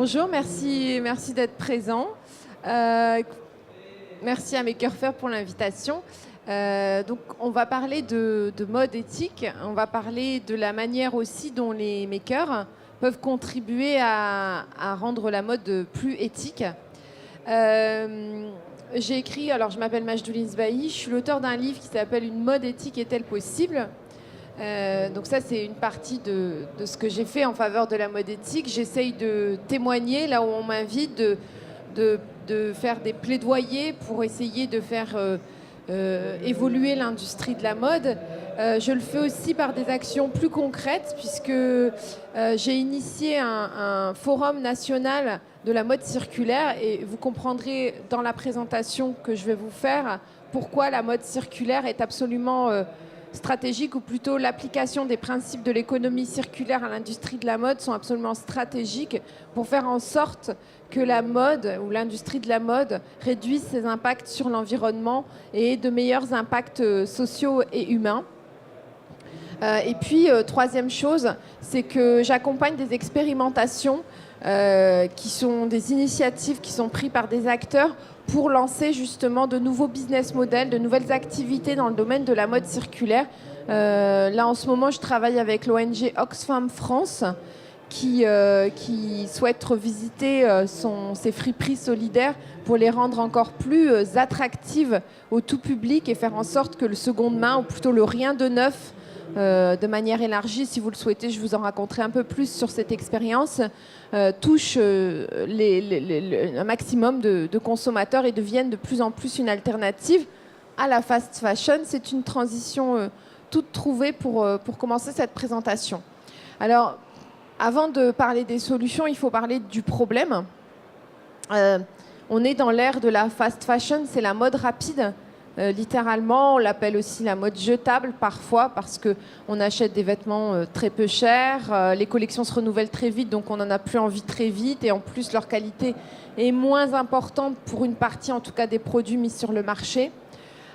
Bonjour, merci d'être présent. Merci à Maker Faire pour l'invitation. Donc, on va parler de mode éthique. On va parler de la manière aussi dont les makers peuvent contribuer à rendre la mode plus éthique. J'ai écrit, alors je m'appelle Majdoulin Sbahi, je suis l'auteur d'un livre qui s'appelle « Une mode éthique est-elle possible ?» Donc ça, c'est une partie de ce que j'ai fait en faveur de la mode éthique. J'essaye de témoigner là où on m'invite, de faire des plaidoyers pour essayer de faire évoluer l'industrie de la mode. Je le fais aussi par des actions plus concrètes, puisque j'ai initié un forum national de la mode circulaire, et vous comprendrez dans la présentation que je vais vous faire pourquoi la mode circulaire est absolument stratégique, ou plutôt l'application des principes de l'économie circulaire à l'industrie de la mode sont absolument stratégiques pour faire en sorte que la mode ou l'industrie de la mode réduise ses impacts sur l'environnement et ait de meilleurs impacts sociaux et humains. Et puis, troisième chose, c'est que j'accompagne des expérimentations qui sont des initiatives qui sont prises par des acteurs pour lancer justement de nouveaux business models, de nouvelles activités dans le domaine de la mode circulaire. Là, en ce moment, je travaille avec l'ONG Oxfam France qui souhaite revisiter ses friperies solidaires pour les rendre encore plus attractives au tout public et faire en sorte que le seconde main, ou plutôt le rien de neuf, de manière élargie, si vous le souhaitez, je vous en raconterai un peu plus sur cette expérience, touche un maximum de consommateurs et deviennent de plus en plus une alternative à la fast fashion. C'est une transition toute trouvée pour commencer cette présentation. Alors, avant de parler des solutions, il faut parler du problème. On est dans l'ère de la fast fashion, c'est la mode rapide. Littéralement, on l'appelle aussi la mode jetable parfois parce qu'on achète des vêtements très peu chers, les collections se renouvellent très vite, donc on n'en a plus envie très vite, et en plus leur qualité est moins importante pour une partie en tout cas des produits mis sur le marché.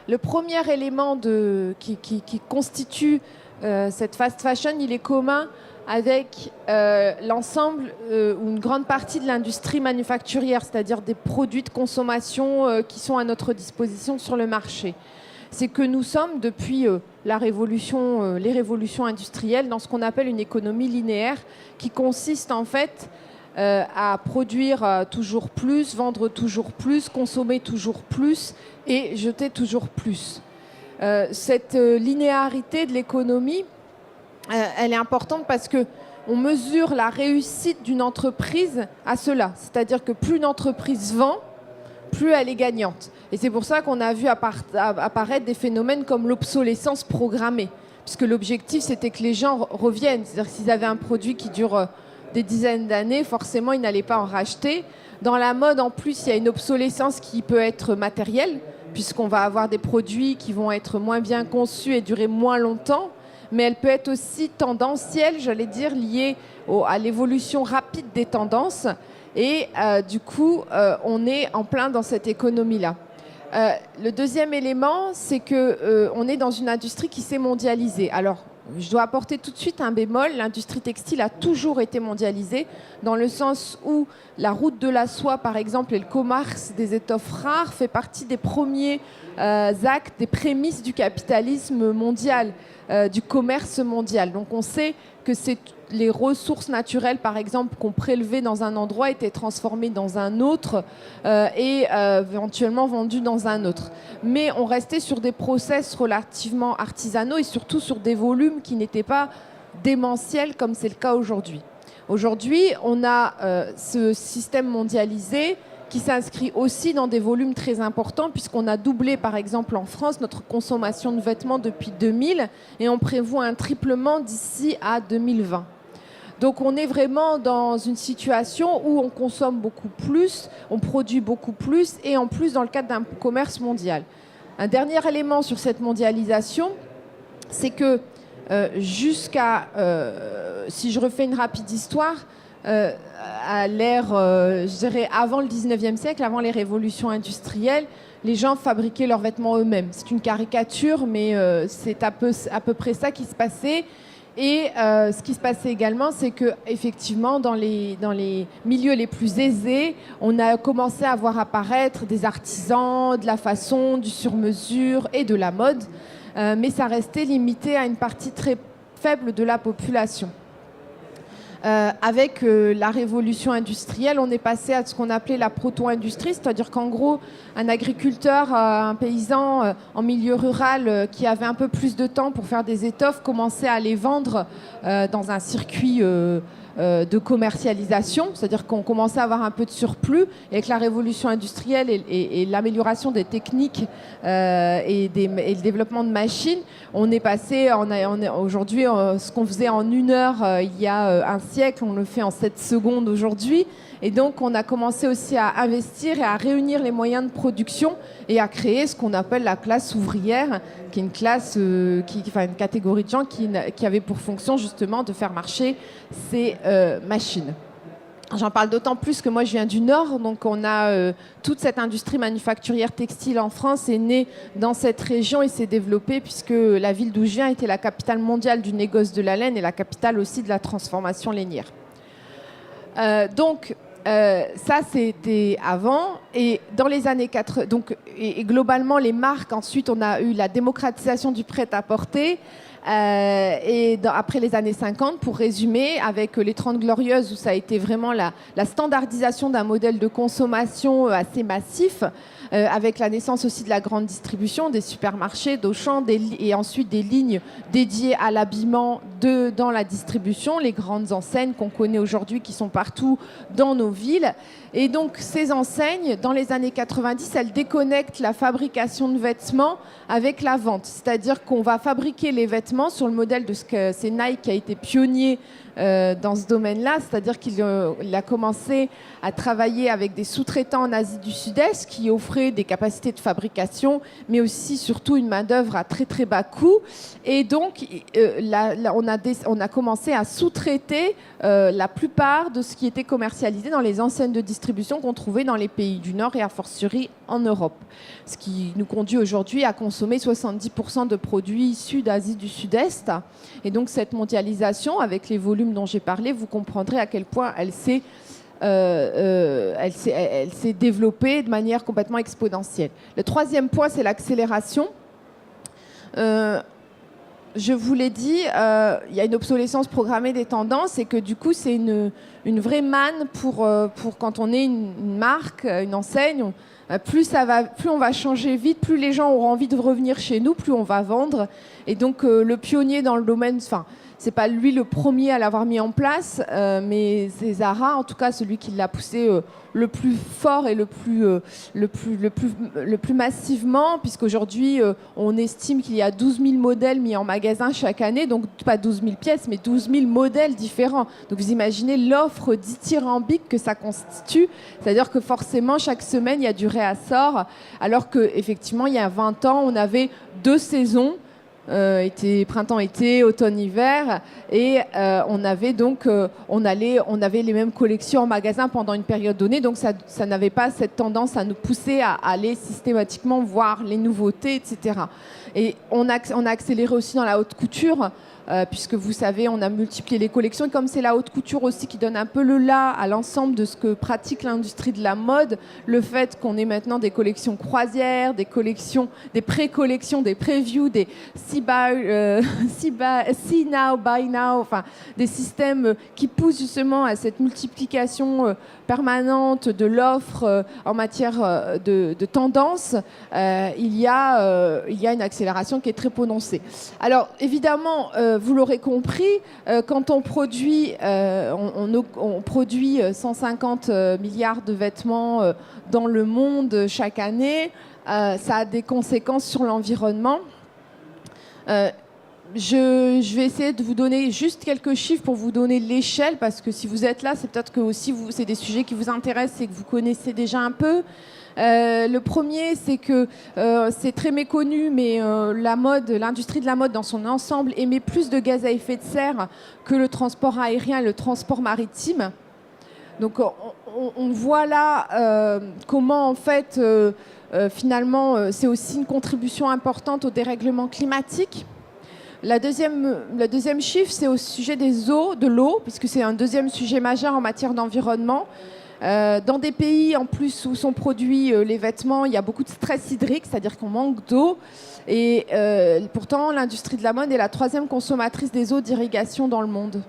Le premier élément qui constitue cette fast fashion, il est commun avec l'ensemble ou une grande partie de l'industrie manufacturière, c'est-à-dire des produits de consommation qui sont à notre disposition sur le marché. C'est que nous sommes, depuis les révolutions industrielles, dans ce qu'on appelle une économie linéaire, qui consiste en fait à produire toujours plus, vendre toujours plus, consommer toujours plus et jeter toujours plus. Cette linéarité de l'économie, elle est importante parce qu'on mesure la réussite d'une entreprise à cela. C'est-à-dire que plus une entreprise vend, plus elle est gagnante. Et c'est pour ça qu'on a vu apparaître des phénomènes comme l'obsolescence programmée. Puisque l'objectif, c'était que les gens reviennent. C'est-à-dire que s'ils avaient un produit qui dure des dizaines d'années, forcément, ils n'allaient pas en racheter. Dans la mode, en plus, il y a une obsolescence qui peut être matérielle, puisqu'on va avoir des produits qui vont être moins bien conçus et durer moins longtemps. Mais elle peut être aussi tendancielle, j'allais dire, liée à l'évolution rapide des tendances. Et du coup, on est en plein dans cette économie-là. Le deuxième élément, c'est qu'on est dans une industrie qui s'est mondialisée. Alors, je dois apporter tout de suite un bémol. L'industrie textile a toujours été mondialisée, dans le sens où la route de la soie, par exemple, et le commerce des étoffes rares fait partie des premiers actes, des prémices du capitalisme mondial, du commerce mondial. Donc on sait que les ressources naturelles, par exemple, qu'on prélevait dans un endroit étaient transformées dans un autre et éventuellement vendues dans un autre. Mais on restait sur des process relativement artisanaux et surtout sur des volumes qui n'étaient pas démentiels comme c'est le cas aujourd'hui. Aujourd'hui, on a ce système mondialisé qui s'inscrit aussi dans des volumes très importants, puisqu'on a doublé, par exemple, en France, notre consommation de vêtements depuis 2000, et on prévoit un triplement d'ici à 2020. Donc on est vraiment dans une situation où on consomme beaucoup plus, on produit beaucoup plus, et en plus dans le cadre d'un commerce mondial. Un dernier élément sur cette mondialisation, c'est que jusqu'à, si je refais une rapide histoire, à l'ère, je dirais, avant le 19e siècle, avant les révolutions industrielles, les gens fabriquaient leurs vêtements eux-mêmes. C'est une caricature, mais c'est à peu près ça qui se passait. Et ce qui se passait également, c'est qu'effectivement, dans les milieux les plus aisés, on a commencé à voir apparaître des artisans, de la façon, du sur-mesure et de la mode, mais ça restait limité à une partie très faible de la population. Avec la révolution industrielle, on est passé à ce qu'on appelait la proto-industrie, c'est-à-dire qu'en gros, un agriculteur, un paysan en milieu rural qui avait un peu plus de temps pour faire des étoffes commençait à les vendre dans un circuit de commercialisation, c'est-à-dire qu'on commençait à avoir un peu de surplus. Et avec la révolution industrielle et l'amélioration des techniques et le développement de machines, on est passé, aujourd'hui, ce qu'on faisait en 1 heure il y a un siècle, on le fait en 7 secondes aujourd'hui. Et donc, on a commencé aussi à investir et à réunir les moyens de production et à créer ce qu'on appelle la classe ouvrière, qui est une classe, une catégorie de gens qui avait pour fonction justement de faire marcher ces machines. J'en parle d'autant plus que moi je viens du Nord, donc on a toute cette industrie manufacturière textile en France est née dans cette région et s'est développée puisque la ville d'où je viens était la capitale mondiale du négoce de la laine et la capitale aussi de la transformation lainière. Ça c'était avant et dans les années 80 et globalement les marques, ensuite on a eu la démocratisation du prêt-à-porter après les années 50, pour résumer, avec les 30 Glorieuses où ça a été vraiment la standardisation d'un modèle de consommation assez massif, avec la naissance aussi de la grande distribution, des supermarchés, d'Auchan, et ensuite des lignes dédiées à l'habillement dans la distribution, les grandes enseignes qu'on connaît aujourd'hui qui sont partout dans nos villes. Et donc ces enseignes, dans les années 90, elles déconnectent la fabrication de vêtements avec la vente. C'est-à-dire qu'on va fabriquer les vêtements sur le modèle de ce que c'est Nike qui a été pionnier dans ce domaine-là, c'est-à-dire qu'il a commencé à travailler avec des sous-traitants en Asie du Sud-Est qui offraient des capacités de fabrication, mais aussi surtout une main-d'œuvre à très très bas coût. Et donc, on a commencé à sous-traiter la plupart de ce qui était commercialisé dans les enseignes de distribution qu'on trouvait dans les pays du Nord et a fortiori en Europe. Ce qui nous conduit aujourd'hui à consommer 70% de produits issus d'Asie du Sud-Est. Et donc, cette mondialisation, avec les volumes dont j'ai parlé, vous comprendrez à quel point elle s'est développée de manière complètement exponentielle. Le troisième point, c'est l'accélération. Je vous l'ai dit, il y a une obsolescence programmée des tendances et que du coup, c'est une vraie manne pour quand on est une marque, une enseigne. Plus on va changer vite, plus les gens auront envie de revenir chez nous, plus on va vendre. Et donc, le pionnier dans le domaine... C'est pas lui le premier à l'avoir mis en place, mais c'est Zara, en tout cas celui qui l'a poussé le plus fort et le plus massivement, puisqu'aujourd'hui on estime qu'il y a 12 000 modèles mis en magasin chaque année, donc pas 12 000 pièces, mais 12 000 modèles différents. Donc vous imaginez l'offre dithyrambique que ça constitue, c'est-à-dire que forcément chaque semaine il y a du réassort, alors qu'effectivement il y a 20 ans on avait 2 saisons. Printemps-été, automne-hiver, et on avait les mêmes collections en magasin pendant une période donnée, donc ça n'avait pas cette tendance à nous pousser à aller systématiquement voir les nouveautés, etc. Et on a accéléré aussi dans la haute couture, puisque vous savez, on a multiplié les collections, et comme c'est la haute couture aussi qui donne un peu le là à l'ensemble de ce que pratique l'industrie de la mode, le fait qu'on ait maintenant des collections croisières, des pré-collections, des previews, des see now, buy now, enfin des systèmes qui poussent justement à cette multiplication permanente de l'offre en matière de tendance, il y a une accélération qui est très prononcée. Alors évidemment, vous l'aurez compris, quand on produit, on produit 150 milliards de vêtements dans le monde chaque année, ça a des conséquences sur l'environnement. Je vais essayer de vous donner juste quelques chiffres pour vous donner l'échelle, parce que si vous êtes là, c'est peut-être que aussi c'est des sujets qui vous intéressent et que vous connaissez déjà un peu. Le premier, c'est que c'est très méconnu, mais l'industrie de la mode dans son ensemble émet plus de gaz à effet de serre que le transport aérien et le transport maritime. Donc on voit là comment en fait finalement c'est aussi une contribution importante au dérèglement climatique. Le deuxième chiffre, c'est au sujet des eaux, de l'eau, puisque c'est un deuxième sujet majeur en matière d'environnement. Dans des pays en plus où sont produits les vêtements, il y a beaucoup de stress hydrique, c'est-à-dire qu'on manque d'eau. Et pourtant, l'industrie de la mode est la 3e consommatrice des eaux d'irrigation dans le monde.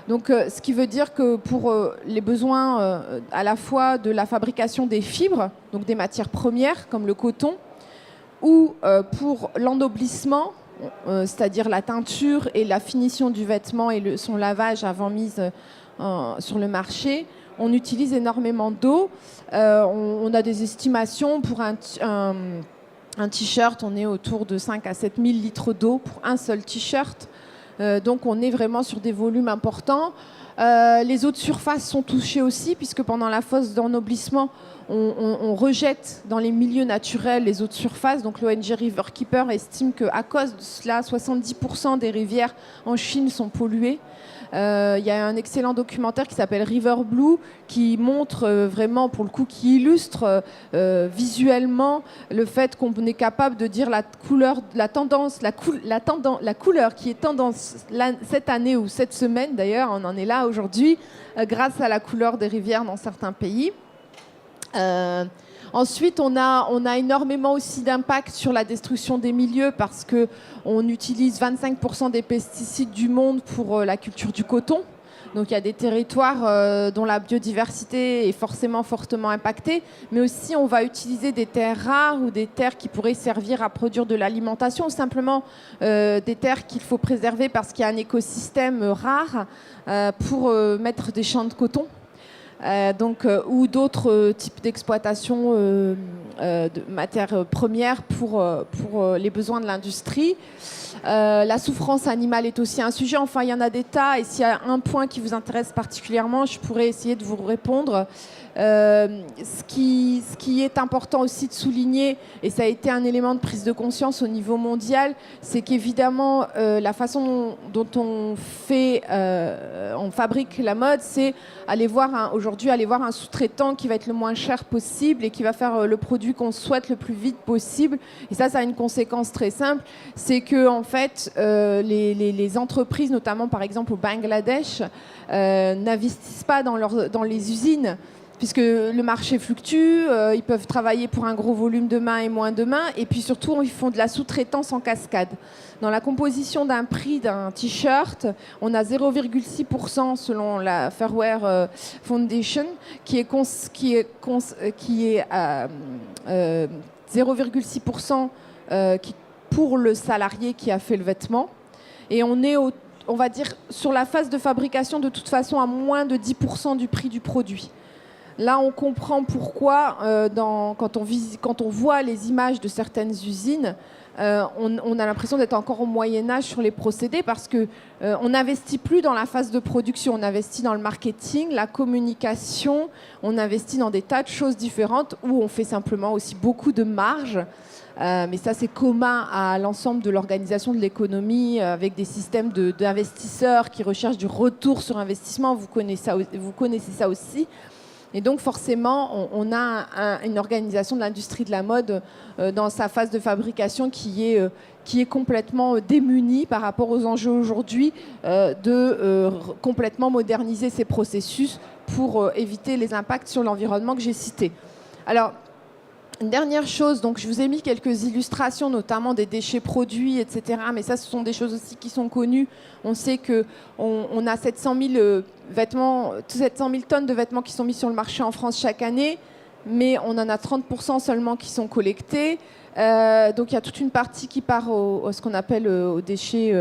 Donc, ce qui veut dire que pour les besoins à la fois de la fabrication des fibres, donc des matières premières comme le coton, ou pour l'ennoblissement, c'est-à-dire la teinture et la finition du vêtement et son lavage avant mise sur le marché, on utilise énormément d'eau. On a des estimations pour un t-shirt, on est autour de 5 à 7 000 litres d'eau pour un seul t-shirt. Donc on est vraiment sur des volumes importants. Les eaux de surface sont touchées aussi, puisque pendant la phase d'ennoblissement, on rejette dans les milieux naturels les eaux de surface. Donc l'ONG Riverkeeper estime qu'à cause de cela, 70% des rivières en Chine sont polluées. Il y a un excellent documentaire qui s'appelle River Blue qui montre vraiment, pour le coup, qui illustre visuellement le fait qu'on est capable de dire la couleur, la couleur qui est tendance cette année ou cette semaine, d'ailleurs, on en est là aujourd'hui, grâce à la couleur des rivières dans certains pays. Ensuite, on a énormément aussi d'impact sur la destruction des milieux parce qu'on utilise 25% des pesticides du monde pour la culture du coton. Donc il y a des territoires dont la biodiversité est forcément fortement impactée, mais aussi on va utiliser des terres rares ou des terres qui pourraient servir à produire de l'alimentation, ou simplement des terres qu'il faut préserver parce qu'il y a un écosystème rare pour mettre des champs de coton. Ou d'autres types d'exploitation de matières premières pour les besoins de l'industrie. La souffrance animale est aussi un sujet. Enfin, il y en a des tas. Et s'il y a un point qui vous intéresse particulièrement, je pourrais essayer de vous répondre. Ce qui est important aussi de souligner, et ça a été un élément de prise de conscience au niveau mondial, c'est qu'évidemment, la façon dont on fabrique la mode, c'est aujourd'hui aller voir un sous-traitant qui va être le moins cher possible et qui va faire le produit qu'on souhaite le plus vite possible. Et ça a une conséquence très simple, c'est que en fait, les entreprises, notamment par exemple au Bangladesh, n'investissent pas dans les usines, puisque le marché fluctue, ils peuvent travailler pour un gros volume demain et moins demain, et puis surtout, ils font de la sous-traitance en cascade. Dans la composition d'un prix d'un t-shirt, on a 0,6% selon la Fairwear Foundation, qui est 0,6% pour le salarié qui a fait le vêtement. Et on est, on va dire, sur la phase de fabrication, de toute façon, à moins de 10% du prix du produit. Là, on comprend pourquoi, quand on voit les images de certaines usines, on a l'impression d'être encore au Moyen-Âge sur les procédés, parce qu'on n'investit plus dans la phase de production, on investit dans le marketing, la communication, on investit dans des tas de choses différentes où on fait simplement aussi beaucoup de marge. Mais ça, c'est commun à l'ensemble de l'organisation de l'économie, avec des systèmes d'investisseurs qui recherchent du retour sur investissement. Vous connaissez ça aussi. Et donc forcément, on a une organisation de l'industrie de la mode dans sa phase de fabrication qui est complètement démunie par rapport aux enjeux aujourd'hui de complètement moderniser ces processus pour éviter les impacts sur l'environnement que j'ai cités. Alors, une dernière chose, donc je vous ai mis quelques illustrations, notamment des déchets produits, etc. Mais ça, ce sont des choses aussi qui sont connues. On sait qu'on a 700 000 tonnes de vêtements qui sont mis sur le marché en France chaque année, mais on en a 30% seulement qui sont collectés. Donc il y a toute une partie qui part ce qu'on appelle aux déchets...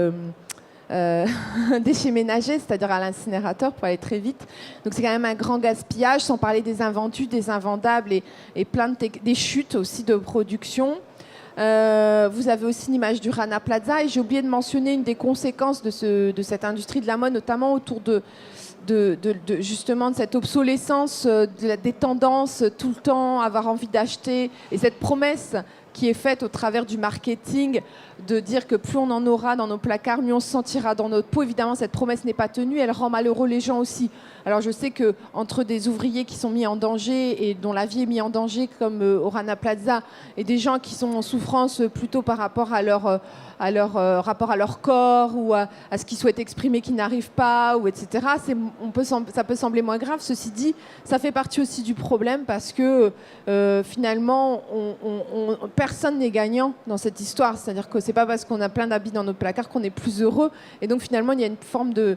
déchets ménagers, c'est-à-dire à l'incinérateur pour aller très vite. Donc c'est quand même un grand gaspillage, sans parler des invendus, des invendables et plein des chutes aussi de production. Vous avez aussi l'image du Rana Plaza, et j'ai oublié de mentionner une des conséquences de cette industrie de la mode, notamment autour justement de cette obsolescence, des tendances tout le temps, avoir envie d'acheter, et cette promesse qui est faite au travers du marketing, de dire que plus on en aura dans nos placards, mieux on se sentira dans notre peau. Évidemment, cette promesse n'est pas tenue, elle rend malheureux les gens aussi. Alors je sais qu'entre des ouvriers qui sont mis en danger et dont la vie est mise en danger, comme au Rana Plaza, et des gens qui sont en souffrance plutôt par rapport à leur rapport à leur corps ou à ce qu'ils souhaitent exprimer qu'ils n'arrivent pas, ou etc. Ça peut sembler moins grave. Ceci dit, ça fait partie aussi du problème parce que finalement, personne n'est gagnant dans cette histoire. C'est-à-dire que c'est pas parce qu'on a plein d'habits dans notre placard qu'on est plus heureux. Et donc finalement, il y a une forme de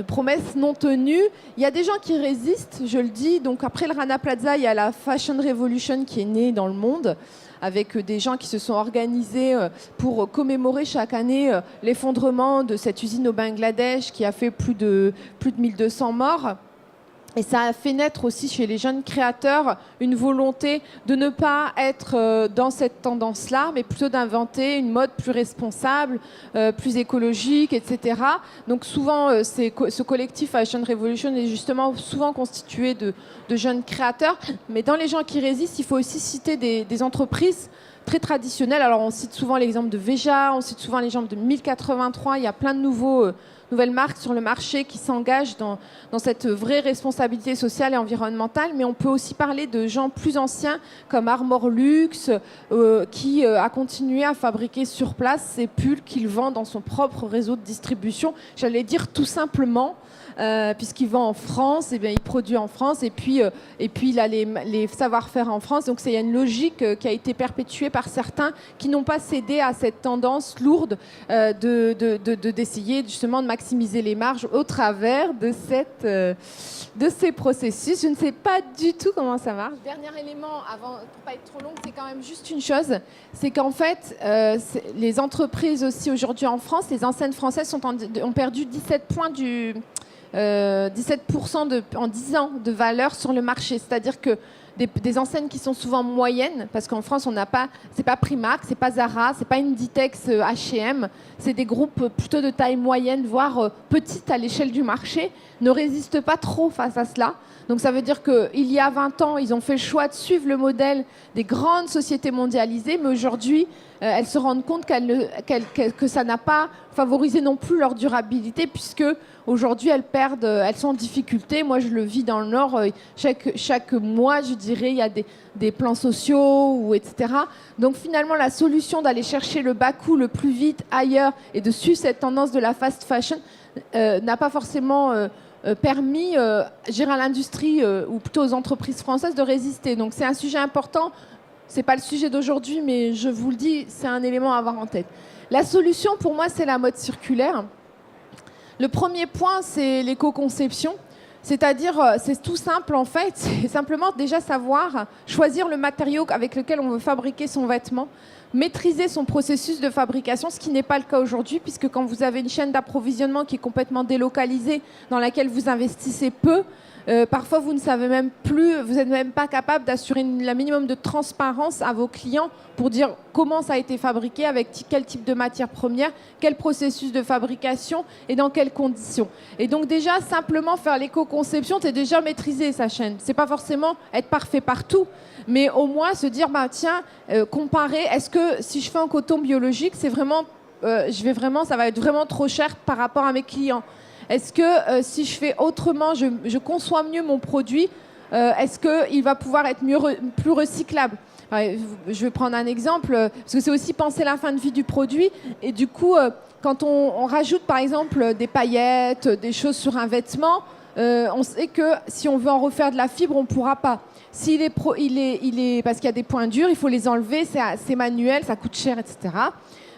promesse non tenue. Il y a des gens qui résistent, je le dis. Donc après le Rana Plaza, il y a la Fashion Revolution qui est née dans le monde, avec des gens qui se sont organisés pour commémorer chaque année l'effondrement de cette usine au Bangladesh qui a fait plus de 1200 morts. Et ça a fait naître aussi chez les jeunes créateurs une volonté de ne pas être dans cette tendance-là, mais plutôt d'inventer une mode plus responsable, plus écologique, etc. Donc souvent, ce collectif Fashion Revolution est justement souvent constitué de jeunes créateurs. Mais dans les gens qui résistent, il faut aussi citer des entreprises très traditionnelles. Alors on cite souvent l'exemple de Veja, on cite souvent l'exemple de 1083. Il y a plein de nouvelles marques sur le marché qui s'engagent dans cette vraie responsabilité sociale et environnementale, mais on peut aussi parler de gens plus anciens comme Armor Luxe qui a continué à fabriquer sur place ses pulls qu'il vend dans son propre réseau de distribution. J'allais dire tout simplement, puisqu'il vend en France, et bien, il produit en France et puis il a les savoir-faire en France. Donc il y a une logique qui a été perpétuée par certains qui n'ont pas cédé à cette tendance lourde d'essayer justement de maximiser les marges au travers de ces processus. Je ne sais pas du tout comment ça marche. Dernier élément, avant, pour pas être trop longue, c'est quand même juste une chose, c'est qu'en fait, les entreprises aussi aujourd'hui en France, les enseignes françaises ont perdu 17% en 10 ans de valeur sur le marché. C'est-à-dire que des enseignes qui sont souvent moyennes, parce qu'en France, c'est pas Primark, c'est pas Zara, c'est pas Inditex, H&M, c'est des groupes plutôt de taille moyenne, voire petite à l'échelle du marché, ne résistent pas trop face à cela. Donc ça veut dire qu'il y a 20 ans, ils ont fait le choix de suivre le modèle des grandes sociétés mondialisées, mais aujourd'hui, elles se rendent compte que ça n'a pas favorisé non plus leur durabilité, puisque aujourd'hui, elles sont en difficulté. Moi, je le vis dans le Nord. Chaque mois, je dirais, il y a des plans sociaux, etc. Donc finalement, la solution d'aller chercher le bas coût le plus vite ailleurs et de suivre cette tendance de la fast fashion n'a pas forcément permis à l'industrie, ou plutôt aux entreprises françaises, de résister. Donc c'est un sujet important. Ce n'est pas le sujet d'aujourd'hui, mais je vous le dis, c'est un élément à avoir en tête. La solution, pour moi, c'est la mode circulaire. Le premier point, c'est l'éco-conception. C'est-à-dire, c'est tout simple en fait, c'est simplement déjà savoir choisir le matériau avec lequel on veut fabriquer son vêtement, maîtriser son processus de fabrication, ce qui n'est pas le cas aujourd'hui, puisque quand vous avez une chaîne d'approvisionnement qui est complètement délocalisée, dans laquelle vous investissez peu, parfois vous ne savez même plus, vous n'êtes même pas capable d'assurer un minimum de transparence à vos clients pour dire comment ça a été fabriqué, avec quel type de matière première, quel processus de fabrication et dans quelles conditions. Et donc déjà, simplement faire l'éco-conception, c'est déjà maîtriser sa chaîne. C'est pas forcément être parfait partout, mais au moins se dire, comparer, est-ce que si je fais un coton biologique, c'est vraiment, ça va être vraiment trop cher par rapport à mes clients. Est-ce que si je fais autrement, je conçois mieux mon produit, est-ce qu'il va pouvoir être plus recyclable ? Je vais prendre un exemple, parce que c'est aussi penser la fin de vie du produit. Et du coup, quand on rajoute par exemple des paillettes, des choses sur un vêtement, on sait que si on veut en refaire de la fibre, on ne pourra pas. Parce qu'il y a des points durs, il faut les enlever, c'est manuel, ça coûte cher, etc.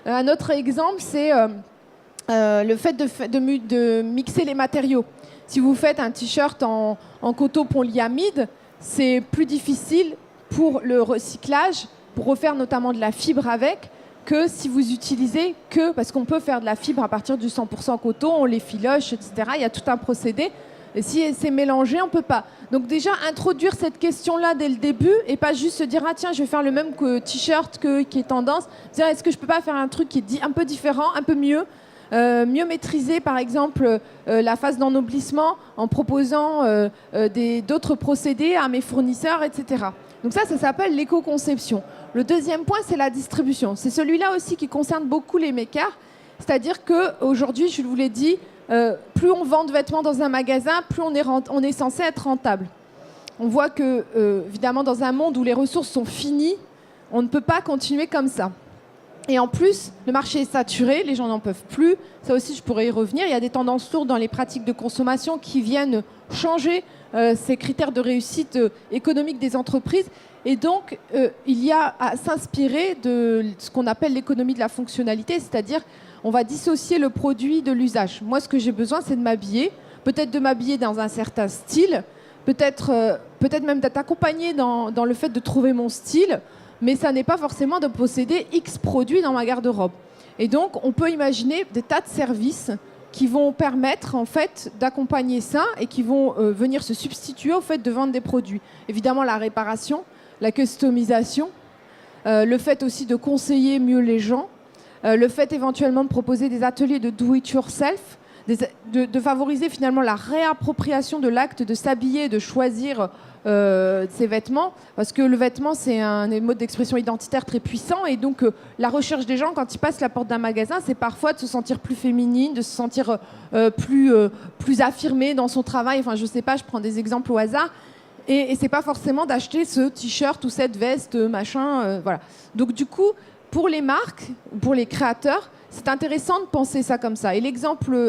Un autre exemple, c'est le fait de mixer les matériaux. Si vous faites un t-shirt en coton polyamide, c'est plus difficile pour le recyclage, pour refaire notamment de la fibre avec, que si vous utilisez parce qu'on peut faire de la fibre à partir du 100% coton, on les filoche, etc. Il y a tout un procédé. Et si c'est mélangé, on ne peut pas. Donc déjà, introduire cette question-là dès le début et pas juste se dire « Ah tiens, je vais faire le même t-shirt qui est tendance ». Dire « Est-ce que je ne peux pas faire un truc qui est un peu différent, un peu mieux ?» Mieux maîtriser par exemple la phase d'ennoblissement en proposant d'autres procédés à mes fournisseurs, etc. Donc ça s'appelle l'éco-conception. Le deuxième point, c'est la distribution. C'est celui-là aussi qui concerne beaucoup les makers. C'est-à-dire qu'aujourd'hui, je vous l'ai dit, plus on vend de vêtements dans un magasin, plus on est censé être rentable. On voit que, évidemment, dans un monde où les ressources sont finies, on ne peut pas continuer comme ça. Et en plus, le marché est saturé, les gens n'en peuvent plus. Ça aussi, je pourrais y revenir. Il y a des tendances lourdes dans les pratiques de consommation qui viennent changer ces critères de réussite économique des entreprises. Et donc, il y a à s'inspirer de ce qu'on appelle l'économie de la fonctionnalité, c'est-à-dire on va dissocier le produit de l'usage. Moi, ce que j'ai besoin, c'est de m'habiller, peut-être de m'habiller dans un certain style, peut-être même d'être accompagné dans le fait de trouver mon style, mais ça n'est pas forcément de posséder X produits dans ma garde-robe. Et donc, on peut imaginer des tas de services qui vont permettre en fait d'accompagner ça et qui vont venir se substituer au fait de vendre des produits. Évidemment, la réparation, la customisation, le fait aussi de conseiller mieux les gens, le fait éventuellement de proposer des ateliers de do-it-yourself, de favoriser finalement la réappropriation de l'acte de s'habiller, de choisir ses vêtements, parce que le vêtement c'est un mode d'expression identitaire très puissant, et donc la recherche des gens quand ils passent la porte d'un magasin, c'est parfois de se sentir plus féminine, de se sentir plus affirmée dans son travail. Enfin, je sais pas, je prends des exemples au hasard. Et c'est pas forcément d'acheter ce t-shirt ou cette veste, machin, voilà. Donc du coup, pour les marques, pour les créateurs, c'est intéressant de penser ça comme ça. Et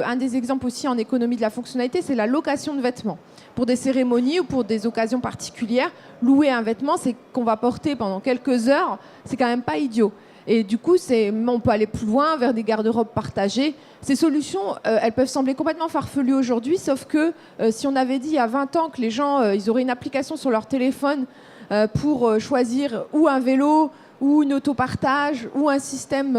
un des exemples aussi en économie de la fonctionnalité, c'est la location de vêtements. Pour des cérémonies ou pour des occasions particulières, louer un vêtement, c'est qu'on va porter pendant quelques heures, c'est quand même pas idiot. Et du coup, on peut aller plus loin vers des garde-robes partagées. Ces solutions, elles peuvent sembler complètement farfelues aujourd'hui, sauf que si on avait dit il y a 20 ans que les gens ils auraient une application sur leur téléphone pour choisir ou un vélo, ou une autopartage, ou un système,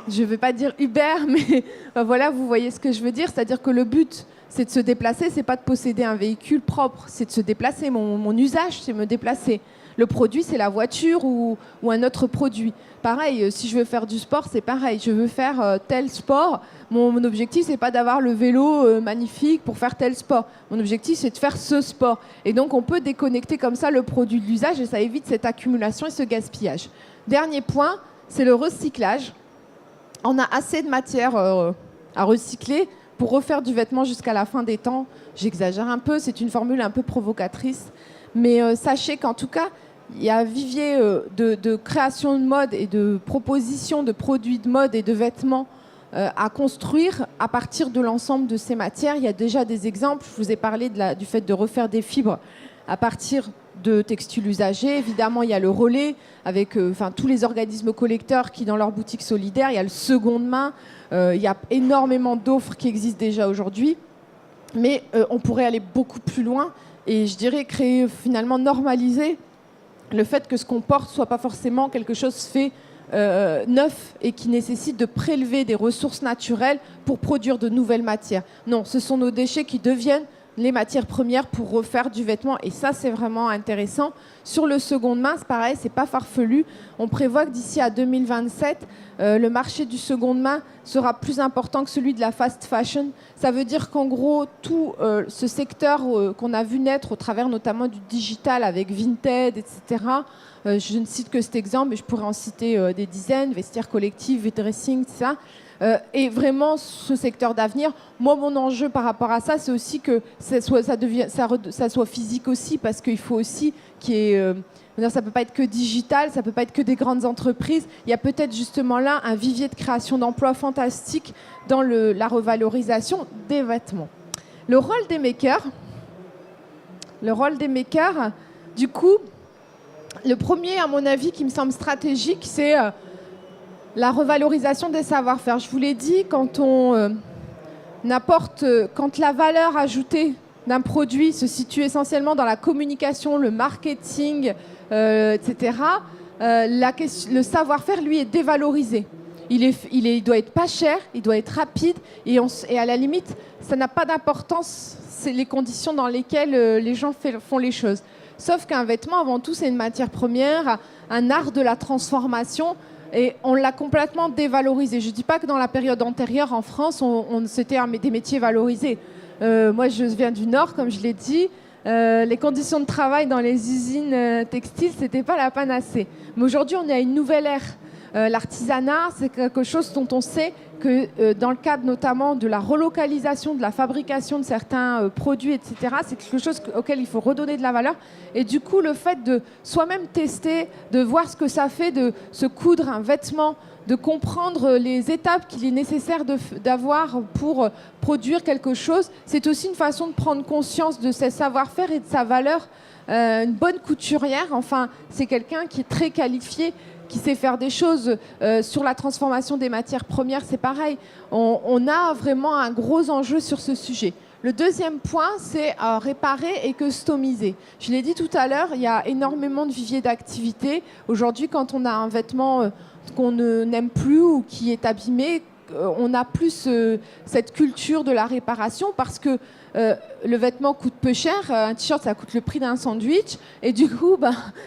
je ne vais pas dire Uber, mais voilà, vous voyez ce que je veux dire. C'est-à-dire que le but, c'est de se déplacer, c'est pas de posséder un véhicule propre, c'est de se déplacer. Mon usage, c'est me déplacer. Le produit, c'est la voiture ou un autre produit. Pareil, si je veux faire du sport, c'est pareil. Je veux faire tel sport. Mon objectif, c'est pas d'avoir le vélo magnifique pour faire tel sport. Mon objectif, c'est de faire ce sport. Et donc, on peut déconnecter comme ça le produit de l'usage et ça évite cette accumulation et ce gaspillage. Dernier point, c'est le recyclage. On a assez de matière à recycler pour refaire du vêtement jusqu'à la fin des temps. J'exagère un peu, c'est une formule un peu provocatrice. Mais sachez qu'en tout cas, il y a un vivier de création de mode et de proposition de produits de mode et de vêtements à construire à partir de l'ensemble de ces matières. Il y a déjà des exemples. Je vous ai parlé du fait de refaire des fibres à partir de textiles usagés. Évidemment, il y a le relais avec tous les organismes collecteurs qui, dans leurs boutiques solidaires, il y a le seconde main. Il y a énormément d'offres qui existent déjà aujourd'hui. Mais on pourrait aller beaucoup plus loin et je dirais créer, finalement, normaliser le fait que ce qu'on porte soit pas forcément quelque chose fait neuf et qui nécessite de prélever des ressources naturelles pour produire de nouvelles matières. Non, ce sont nos déchets qui deviennent les matières premières pour refaire du vêtement. Et ça, c'est vraiment intéressant. Sur le seconde main, c'est pareil, c'est pas farfelu. On prévoit que d'ici à 2027, le marché du seconde main sera plus important que celui de la fast fashion. Ça veut dire qu'en gros, tout ce secteur qu'on a vu naître au travers notamment du digital avec Vinted, etc., je ne cite que cet exemple, mais je pourrais en citer des dizaines, vestiaires collectifs, dressing, etc., et vraiment ce secteur d'avenir. Moi, mon enjeu par rapport à ça, c'est aussi que ça soit physique aussi, parce qu'il faut aussi qu'il y ait... ça ne peut pas être que digital, ça ne peut pas être que des grandes entreprises. Il y a peut-être justement là un vivier de création d'emplois fantastique dans la revalorisation des vêtements. Le rôle des makers, du coup, le premier, à mon avis, qui me semble stratégique, c'est... la revalorisation des savoir-faire. Je vous l'ai dit, quand la valeur ajoutée d'un produit se situe essentiellement dans la communication, le marketing, etc., le savoir-faire, lui, est dévalorisé. Il doit être pas cher, il doit être rapide, et à la limite, ça n'a pas d'importance, c'est les conditions dans lesquelles les gens font les choses. Sauf qu'un vêtement, avant tout, c'est une matière première, un art de la transformation. Et on l'a complètement dévalorisé. Je ne dis pas que dans la période antérieure, en France, c'était des métiers valorisés. Moi, je viens du Nord, comme je l'ai dit. les conditions de travail dans les usines textiles, c'était pas la panacée. Mais aujourd'hui, on est à une nouvelle ère. L'artisanat, c'est quelque chose dont on sait que dans le cadre notamment de la relocalisation, de la fabrication de certains produits, etc., c'est quelque chose auquel il faut redonner de la valeur. Et du coup, le fait de soi-même tester, de voir ce que ça fait de se coudre un vêtement, de comprendre les étapes qu'il est nécessaire d'avoir pour produire quelque chose, c'est aussi une façon de prendre conscience de ses savoir-faire et de sa valeur. Une bonne couturière, enfin, c'est quelqu'un qui est très qualifié, qui sait faire des choses. Sur la transformation des matières premières, c'est pareil. On a vraiment un gros enjeu sur ce sujet. Le deuxième point, c'est réparer et customiser. Je l'ai dit tout à l'heure, il y a énormément de viviers d'activité. Aujourd'hui, quand on a un vêtement qu'on n'aime plus ou qui est abîmé, on a plus cette culture de la réparation parce que le vêtement coûte peu cher, un t-shirt ça coûte le prix d'un sandwich et du coup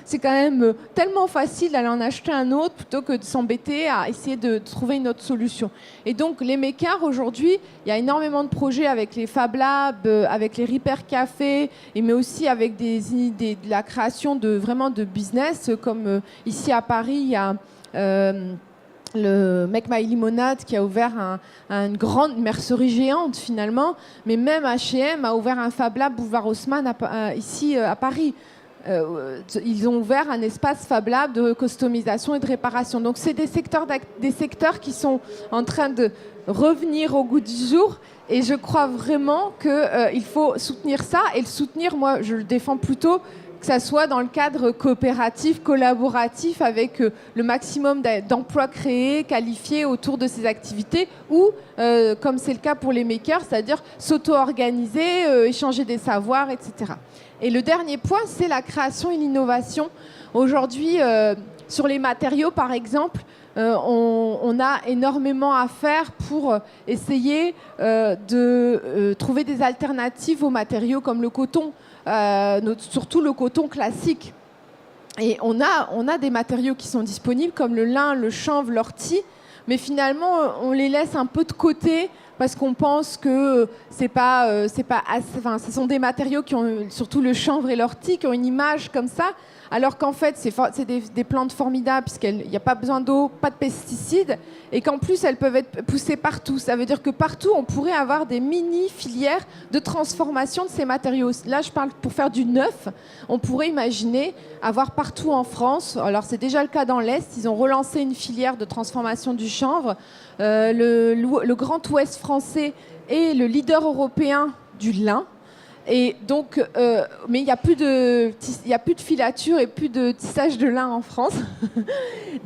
c'est quand même tellement facile d'aller en acheter un autre plutôt que de s'embêter à essayer de trouver une autre solution. Et donc les makers aujourd'hui, il y a énormément de projets avec les Fab Labs, avec les Repair Café, mais aussi avec des idées de la création de vraiment de business comme ici à Paris il y a le Make My Limonade qui a ouvert une grande mercerie géante finalement, mais même H&M a ouvert un Fab Lab boulevard Haussmann ici à Paris. Ils ont ouvert un espace Fab Lab de customisation et de réparation. Donc c'est des secteurs qui sont en train de revenir au goût du jour et je crois vraiment qu'il faut soutenir ça et le soutenir, moi je le défends plutôt que ça soit dans le cadre coopératif, collaboratif, avec le maximum d'emplois créés, qualifiés autour de ces activités, ou, comme c'est le cas pour les makers, c'est-à-dire s'auto-organiser, échanger des savoirs, etc. Et le dernier point, c'est la création et l'innovation. Aujourd'hui, sur les matériaux, par exemple, on a énormément à faire pour essayer de trouver des alternatives aux matériaux comme le coton. Surtout le coton classique. Et on a des matériaux qui sont disponibles comme le lin, le chanvre, l'ortie, mais finalement on les laisse un peu de côté parce qu'on pense que c'est pas assez, enfin, ce sont des matériaux qui ont, surtout le chanvre et l'ortie, qui ont une image comme ça, alors qu'en fait c'est des plantes formidables puisqu'il n'y a pas besoin d'eau, pas de pesticides, et qu'en plus elles peuvent être poussées partout. Ça veut dire que partout on pourrait avoir des mini-filières de transformation de ces matériaux. Là je parle pour faire du neuf, on pourrait imaginer avoir partout en France, alors c'est déjà le cas dans l'Est, ils ont relancé une filière de transformation du chanvre. Le Grand Ouest français est le leader européen du lin. Et donc, mais il n'y a plus de filature et plus de tissage de lin en France.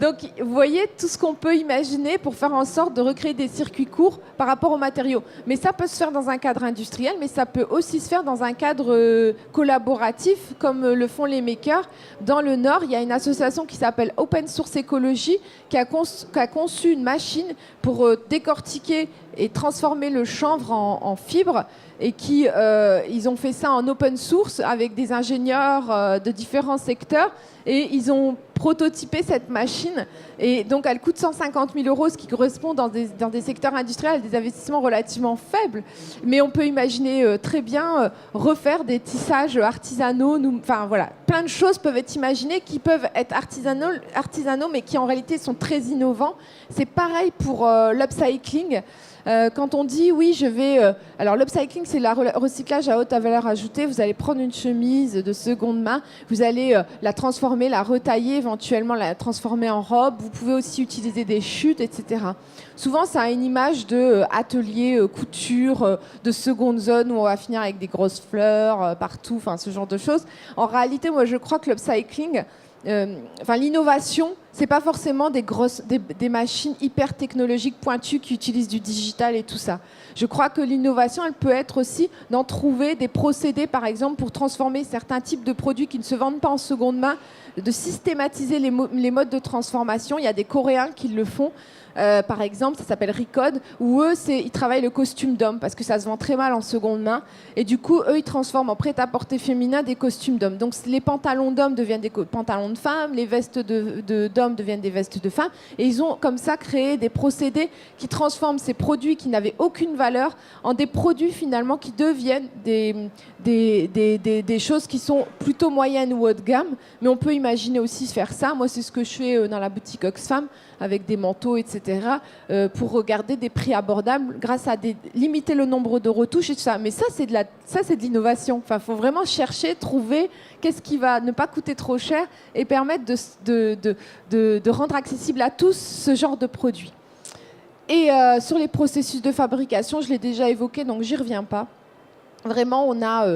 Donc, vous voyez tout ce qu'on peut imaginer pour faire en sorte de recréer des circuits courts par rapport aux matériaux. Mais ça peut se faire dans un cadre industriel, mais ça peut aussi se faire dans un cadre collaboratif, comme le font les makers. Dans le Nord, il y a une association qui s'appelle Open Source Écologie qui a conçu une machine pour décortiquer et transformer le chanvre en fibres, et ils ont fait ça en open source avec des ingénieurs de différents secteurs, et ils ont prototypé cette machine, et donc elle coûte 150 000 €, ce qui correspond dans des secteurs industriels à des investissements relativement faibles, mais on peut imaginer très bien refaire des tissages artisanaux, enfin voilà, plein de choses peuvent être imaginées qui peuvent être artisanaux mais qui en réalité sont très innovants. C'est pareil pour l'upcycling. Quand on dit oui, je vais... alors l'upcycling, c'est le recyclage à haute valeur ajoutée. Vous allez prendre une chemise de seconde main, vous allez la transformer, la retailler, éventuellement la transformer en robe. Vous pouvez aussi utiliser des chutes, etc. Souvent, ça a une image de atelier couture, de seconde zone où on va finir avec des grosses fleurs partout, enfin ce genre de choses. En réalité, moi, je crois que l'upcycling... l'innovation, c'est pas forcément des machines hyper technologiques pointues qui utilisent du digital et tout ça. Je crois que l'innovation, elle peut être aussi d'en trouver des procédés, par exemple, pour transformer certains types de produits qui ne se vendent pas en seconde main, de systématiser les modes de transformation. Il y a des Coréens qui le font. Par exemple, ça s'appelle Recode, où eux, ils travaillent le costume d'homme, parce que ça se vend très mal en seconde main. Et du coup, eux, ils transforment en prêt-à-porter féminin des costumes d'hommes. Donc, les pantalons d'hommes deviennent des pantalons pantalons de femmes, les vestes d'hommes deviennent des vestes de femmes. Et ils ont comme ça créé des procédés qui transforment ces produits qui n'avaient aucune valeur en des produits finalement qui deviennent des choses qui sont plutôt moyennes ou haut de gamme. Mais on peut imaginer aussi faire ça. Moi, c'est ce que je fais dans la boutique Oxfam avec des manteaux, etc., pour regarder des prix abordables grâce à limiter le nombre de retouches et tout ça. Mais ça, c'est de l'innovation. Enfin, il faut vraiment chercher, trouver qu'est-ce qui va ne pas coûter trop cher et permettre de rendre accessible à tous ce genre de produits. Et sur les processus de fabrication, je l'ai déjà évoqué, donc j'y reviens pas. Vraiment, on a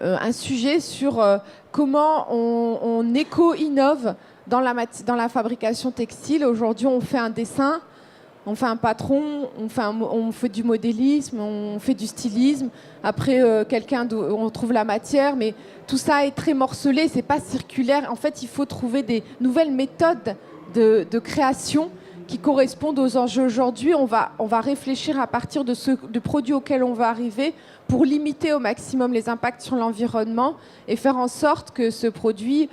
un sujet sur comment on éco-innove dans la fabrication textile. Aujourd'hui, on fait un dessin, on fait un patron, on fait du modélisme, on fait du stylisme. Après, on trouve la matière, mais tout ça est très morcelé, c'est pas circulaire. En fait, il faut trouver des nouvelles méthodes de création qui correspondent aux enjeux aujourd'hui. On va réfléchir à partir de produits auxquels on va arriver pour limiter au maximum les impacts sur l'environnement et faire en sorte que ce produit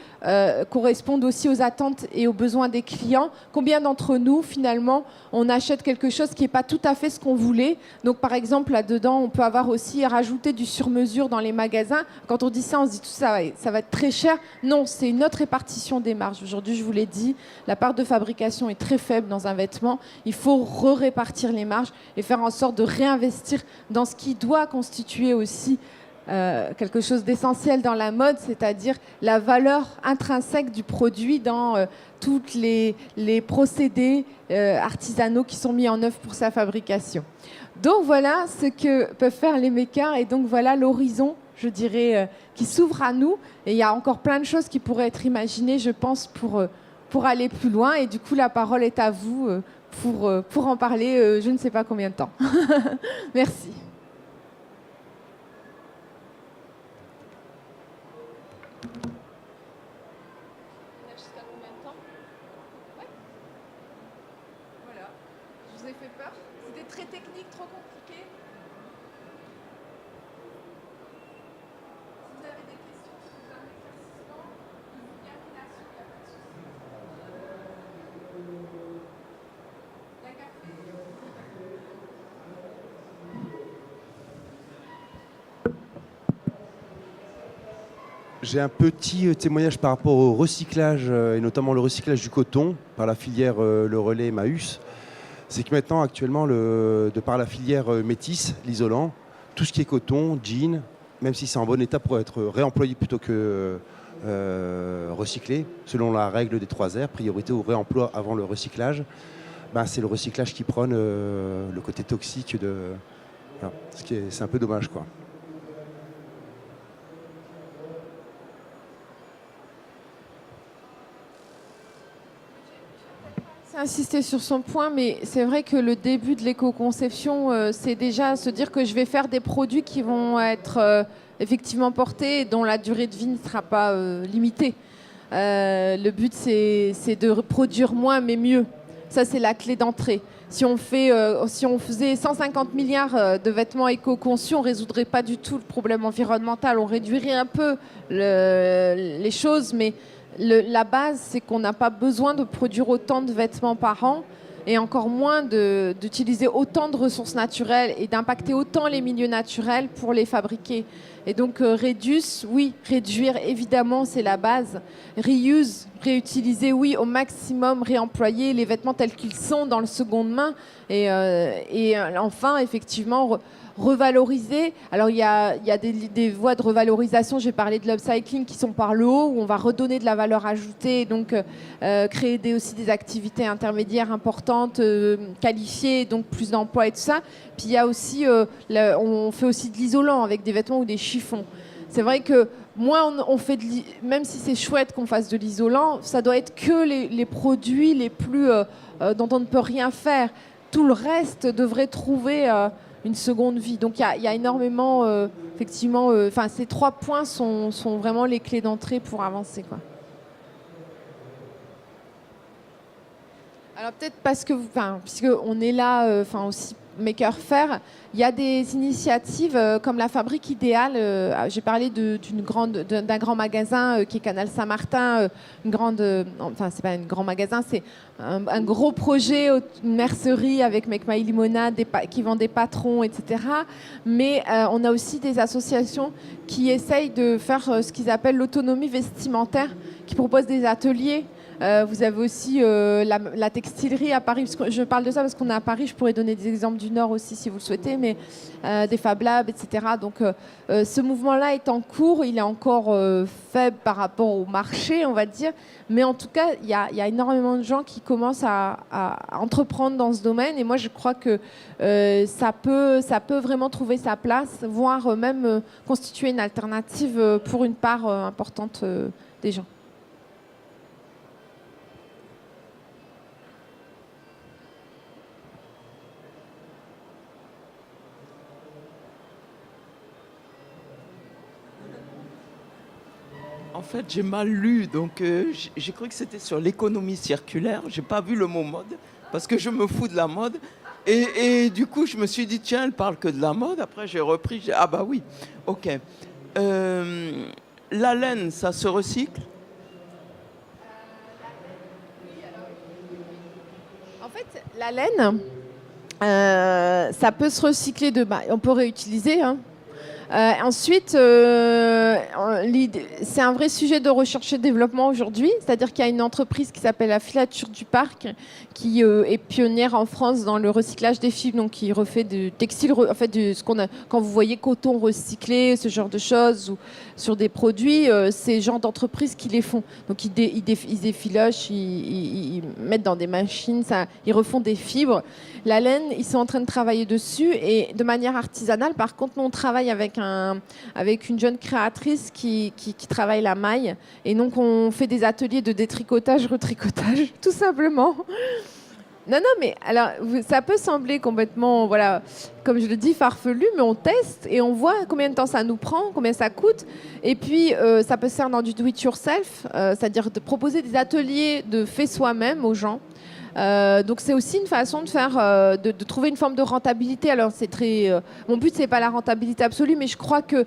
corresponde aussi aux attentes et aux besoins des clients. Combien d'entre nous, finalement, on achète quelque chose qui n'est pas tout à fait ce qu'on voulait? Donc, par exemple, là-dedans, on peut avoir aussi rajouté du sur-mesure dans les magasins. Quand on dit ça, on se dit tout ça, ça va être très cher. Non, c'est une autre répartition des marges. Aujourd'hui, je vous l'ai dit, la part de fabrication est très faible dans un vêtement. Il faut répartir les marges et faire en sorte de réinvestir dans ce qui doit constituer aussi quelque chose d'essentiel dans la mode, c'est-à-dire la valeur intrinsèque du produit dans tous les procédés artisanaux qui sont mis en œuvre pour sa fabrication. Donc voilà ce que peuvent faire les makers et donc voilà l'horizon, je dirais, qui s'ouvre à nous. Et il y a encore plein de choses qui pourraient être imaginées, je pense, pour aller plus loin. Et du coup, la parole est à vous pour en parler je ne sais pas combien de temps. Merci. Je vous ai fait peur. C'était très technique, trop compliqué. Si vous avez des questions, si vous avez un éclaircissement, une termination, il n'y a pas de souci. La café. J'ai un petit témoignage par rapport au recyclage, et notamment le recyclage du coton par la filière Le Relais Emmaüs. C'est que maintenant, actuellement, de par la filière métisse, l'isolant, tout ce qui est coton, jean, même si c'est en bon état, pourrait être réemployé plutôt que recyclé, selon la règle des 3 R, priorité au réemploi avant le recyclage. Ben, c'est le recyclage qui prône le côté toxique de... Voilà. C'est un peu dommage, quoi. Insister sur son point, mais c'est vrai que le début de l'éco-conception, c'est déjà se dire que je vais faire des produits qui vont être effectivement portés et dont la durée de vie ne sera pas limitée. Le but, c'est de produire moins mais mieux. Ça, c'est la clé d'entrée. Si on faisait 150 milliards de vêtements éco-conçus, on ne résoudrait pas du tout le problème environnemental. On réduirait un peu les choses, mais la base, c'est qu'on n'a pas besoin de produire autant de vêtements par an et encore moins d'utiliser autant de ressources naturelles et d'impacter autant les milieux naturels pour les fabriquer. Et donc, reduce, oui, réduire, évidemment, c'est la base. Reuse, réutiliser, oui, au maximum, réemployer les vêtements tels qu'ils sont dans le seconde main. Et enfin, effectivement, revaloriser. Alors, il y a des voies de revalorisation. J'ai parlé de l'upcycling qui sont par le haut, où on va redonner de la valeur ajoutée, donc créer aussi des activités intermédiaires importantes, qualifiées, donc plus d'emplois et tout ça. Puis il y a aussi, on fait aussi de l'isolant avec des vêtements ou des chiffons. C'est vrai que moins on fait même si c'est chouette qu'on fasse de l'isolant, ça doit être que les produits les plus dont on ne peut rien faire. Tout le reste devrait trouver une seconde vie. Donc il y a énormément, effectivement, ces 3 points sont vraiment les clés d'entrée pour avancer, quoi. Alors peut-être parce que, puisqu'on est là, aussi maker faire. Il y a des initiatives comme la Fabrique Idéale. J'ai parlé d'un grand magasin qui est Canal Saint-Martin. Enfin, c'est pas un grand magasin, c'est un gros projet, une mercerie avec Make My Limonade qui vend des patrons, etc. Mais on a aussi des associations qui essayent de faire ce qu'ils appellent l'autonomie vestimentaire, qui proposent des ateliers. Vous avez aussi la textilerie à Paris. Je parle de ça parce qu'on est à Paris. Je pourrais donner des exemples du Nord aussi si vous le souhaitez, mais des Fab Labs, etc. Donc ce mouvement-là est en cours. Il est encore faible par rapport au marché, on va dire. Mais en tout cas, il y a énormément de gens qui commencent à entreprendre dans ce domaine. Et moi, je crois que ça peut vraiment trouver sa place, voire même constituer une alternative pour une part importante des gens. En fait, j'ai mal lu, donc j'ai cru que c'était sur l'économie circulaire. J'ai pas vu le mot mode, parce que je me fous de la mode. Et du coup, je me suis dit, tiens, elle parle que de la mode. Après, j'ai repris, ah bah oui, ok. La laine, ça se recycle? En fait, la laine, ça peut se recycler on peut réutiliser, hein. Ensuite, c'est un vrai sujet de recherche et développement aujourd'hui. C'est-à-dire qu'il y a une entreprise qui s'appelle la Filature du Parc qui est pionnière en France dans le recyclage des fibres, donc qui refait du textile, en fait, quand vous voyez coton recyclé, ce genre de choses, ou sur des produits, c'est le genre d'entreprises qui les font. Donc ils effilochent, ils mettent dans des machines, ils refont des fibres. La laine, ils sont en train de travailler dessus et de manière artisanale. Par contre, nous, on travaille avec une jeune créatrice qui travaille la maille. Et donc, on fait des ateliers de détricotage, retricotage, tout simplement. Non, mais alors, ça peut sembler complètement, voilà, comme je le dis, farfelu, mais on teste et on voit combien de temps ça nous prend, combien ça coûte. Et puis, ça peut se faire dans du do-it-yourself, c'est-à-dire de proposer des ateliers de fait soi-même aux gens. Donc c'est aussi une façon de faire, de trouver une forme de rentabilité. Alors c'est mon but c'est pas la rentabilité absolue, mais je crois que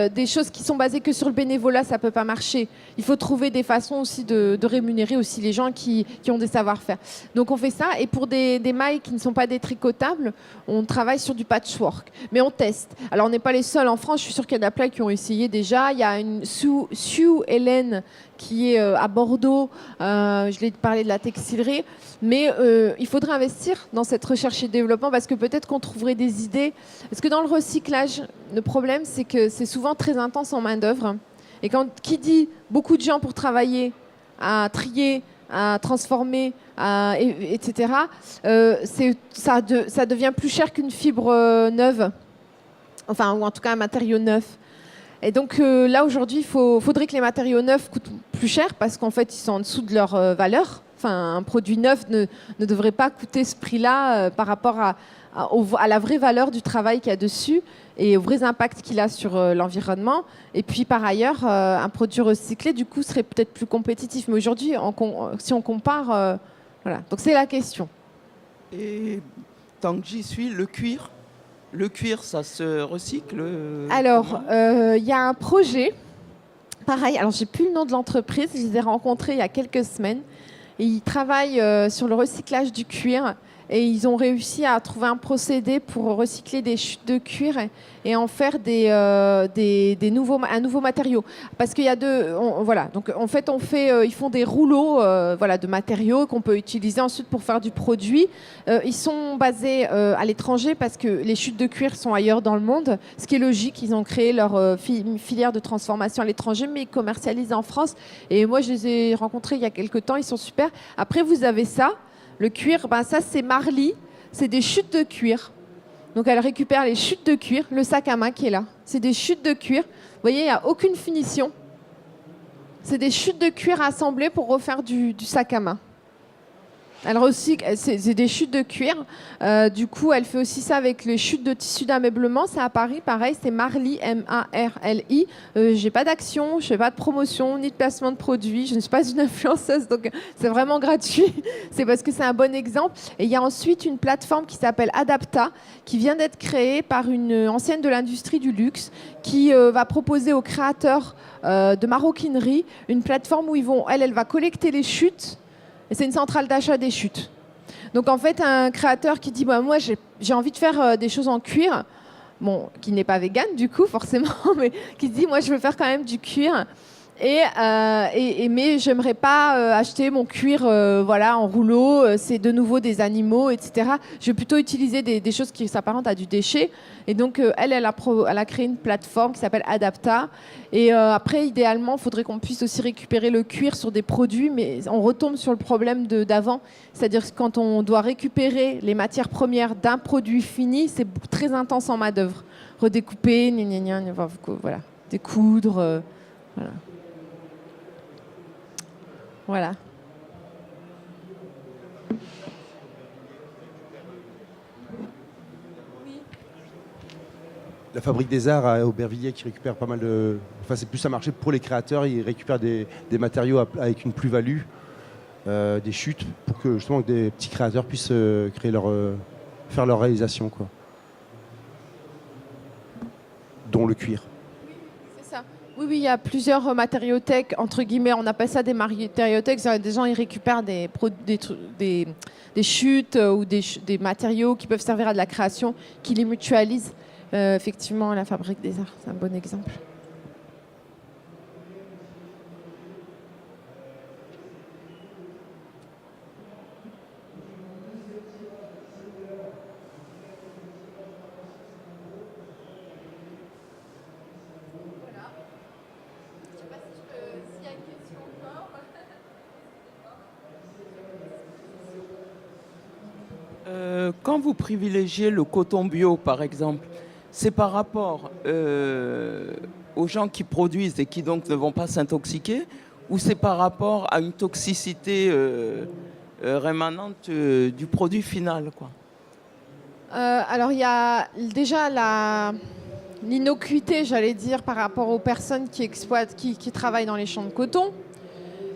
des choses qui sont basées que sur le bénévolat, ça peut pas marcher. Il faut trouver des façons aussi de rémunérer aussi les gens qui ont des savoir-faire. Donc on fait ça. Et pour des mailles qui ne sont pas détricotables, on travaille sur du patchwork. Mais on teste. Alors on n'est pas les seuls en France. Je suis sûre qu'il y en a plein qui ont essayé déjà. Il y a une Sue Hélène qui est à Bordeaux. Je l'ai parlé de la textilerie. Mais il faudrait investir dans cette recherche et développement parce que peut-être qu'on trouverait des idées. Parce que dans le recyclage, le problème, c'est que c'est souvent très intense en main-d'œuvre. Et qui dit beaucoup de gens pour travailler, à trier, à transformer, etc., ça devient plus cher qu'une fibre neuve. Enfin, ou en tout cas un matériau neuf. Et donc là, aujourd'hui, il faudrait que les matériaux neufs coûtent plus cher parce qu'en fait, ils sont en dessous de leur valeur. Enfin, un produit neuf ne devrait pas coûter ce prix-là par rapport à la vraie valeur du travail qu'il y a dessus et aux vrais impacts qu'il a sur l'environnement. Et puis, par ailleurs, un produit recyclé, du coup, serait peut-être plus compétitif. Mais aujourd'hui, si on compare... voilà. Donc, c'est la question. Et tant que j'y suis, le cuir, ça se recycle? Alors, il y a un projet, pareil, alors j'ai plus le nom de l'entreprise, je les ai rencontrés il y a quelques semaines. Et ils travaillent sur le recyclage du cuir et ils ont réussi à trouver un procédé pour recycler des chutes de cuir et en faire un nouveau matériau. Parce qu'il y a voilà. Donc en fait, ils font des rouleaux de matériaux qu'on peut utiliser ensuite pour faire du produit. Ils sont basés à l'étranger parce que les chutes de cuir sont ailleurs dans le monde, ce qui est logique. Ils ont créé leur filière de transformation à l'étranger, mais ils commercialisent en France. Et moi, je les ai rencontrés il y a quelques temps. Ils sont super. Après, vous avez ça. Le cuir, ça c'est Marly, c'est des chutes de cuir. Donc elle récupère les chutes de cuir, le sac à main qui est là. C'est des chutes de cuir. Vous voyez, il n'y a aucune finition. C'est des chutes de cuir assemblées pour refaire du sac à main. Alors aussi, c'est des chutes de cuir. Du coup, elle fait aussi ça avec les chutes de tissu d'ameublement. C'est à Paris, pareil, c'est Marly, M-A-R-L-I. J'ai pas d'action, je fais pas de promotion, ni de placement de produits. Je ne suis pas une influenceuse, donc c'est vraiment gratuit. C'est parce que c'est un bon exemple. Et il y a ensuite une plateforme qui s'appelle Adapta, qui vient d'être créée par une ancienne de l'industrie du luxe, qui va proposer aux créateurs de maroquinerie une plateforme où elle va collecter les chutes. Et c'est une centrale d'achat des chutes. Donc en fait, un créateur qui dit bah, moi j'ai envie de faire des choses en cuir, bon, qui n'est pas vegan du coup forcément, mais qui se dit moi je veux faire quand même du cuir. Mais j'aimerais pas acheter mon cuir voilà, en rouleau, c'est de nouveau des animaux, etc. Je vais plutôt utiliser des choses qui s'apparentent à du déchet. Et donc, elle a créé une plateforme qui s'appelle Adapta. Et après, idéalement, il faudrait qu'on puisse aussi récupérer le cuir sur des produits, mais on retombe sur le problème d'avant. C'est-à-dire que quand on doit récupérer les matières premières d'un produit fini, c'est très intense en main-d'œuvre. Redécouper, voilà, découdre, voilà. Voilà. La Fabrique des Arts à Aubervilliers qui récupère pas mal de... Enfin, c'est plus un marché pour les créateurs. Ils récupèrent des matériaux avec une plus-value, des chutes, pour que justement des petits créateurs puissent faire leur réalisation, quoi. Dont le cuir. Oui, il y a plusieurs matériothèques, entre guillemets, on appelle ça des matériothèques. Des gens, ils récupèrent des chutes ou des matériaux qui peuvent servir à de la création, qui les mutualisent. Effectivement, la Fabrique des Arts, c'est un bon exemple. Quand vous privilégiez le coton bio, par exemple, c'est par rapport aux gens qui produisent et qui donc ne vont pas s'intoxiquer, ou c'est par rapport à une toxicité rémanente du produit final, quoi? Alors, il y a déjà l'innocuité, j'allais dire, par rapport aux personnes qui exploitent, qui travaillent dans les champs de coton.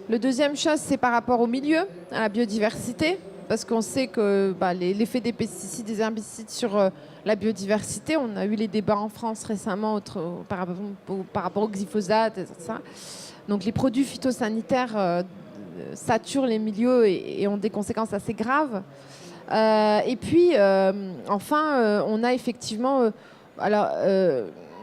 Le deuxième chose, c'est par rapport au milieu, à la biodiversité. Parce qu'on sait que l'effet des pesticides, des herbicides sur la biodiversité, on a eu les débats en France récemment par rapport au glyphosate, et ça. Donc les produits phytosanitaires saturent les milieux et ont des conséquences assez graves. Et puis, enfin, on a effectivement